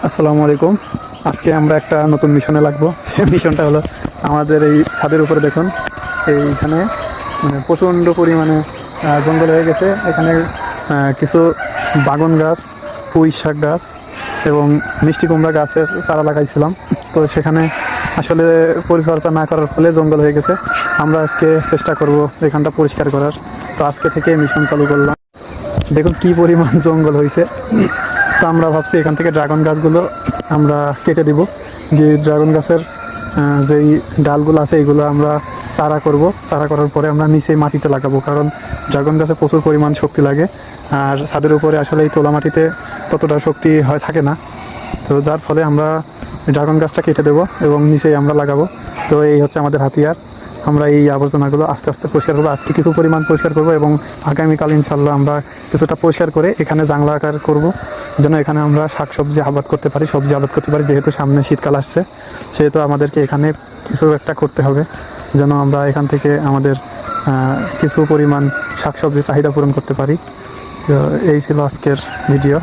আসসালামু আলাইকুম। আজকে আমরা একটা নতুন মিশনে লাগবো। সেই মিশনটা হলো আমাদের এই ছাদের উপরে দেখুন, এইখানে মানে প্রচণ্ড পরিমাণে জঙ্গল হয়ে গেছে। এখানে কিছু বাগন গাছ, পুঁই শাক গাছ এবং মিষ্টি কুমড়া গাছের চারা লাগাইছিলাম। তো সেখানে আসলে পরিচর্যা না করার ফলে জঙ্গল হয়ে গেছে। আমরা আজকে চেষ্টা করব এখানটা পরিষ্কার করার। তো আজকে থেকে মিশন চালু করলাম। দেখুন কি পরিমাণ জঙ্গল হয়েছে। তো আমরা ভাবছি এখান থেকে ড্রাগন গাছগুলো আমরা কেটে দিব, যে ড্রাগন গাছের যেই ডালগুলো আছে এইগুলো আমরা চারা করব। চারা করার পরে আমরা নিচে মাটিতে লাগাবো, কারণ ড্রাগন গাছে প্রচুর পরিমাণ শক্তি লাগে, আর ছাদের উপরে আসলে এই তোলা মাটিতে ততটা শক্তি থাকে না। তো যার ফলে আমরা ড্রাগন গাছটা কেটে দেবো এবং নিচেই আমরা লাগাবো। তো এই হচ্ছে আমাদের হাতিয়ার। আমরা এই আবর্জনাগুলো আস্তে আস্তে পরিষ্কার করবো। আজকে কিছু পরিমাণ পরিষ্কার করবো এবং আগামীকাল ইনশাল্লাহ আমরা কিছুটা পরিষ্কার করে এখানে জাংলা আকার করবো, যেন এখানে আমরা শাকসবজি আবাদ করতে পারি, সবজি আবাদ করতে পারি। যেহেতু সামনে শীতকাল আসছে, সেহেতু আমাদেরকে এখানে কিছু একটা করতে হবে, যেন আমরা এখান থেকে আমাদের কিছু পরিমাণ শাকসবজি চাহিদা পূরণ করতে পারি। তো এই ছিল আজকের ভিডিও।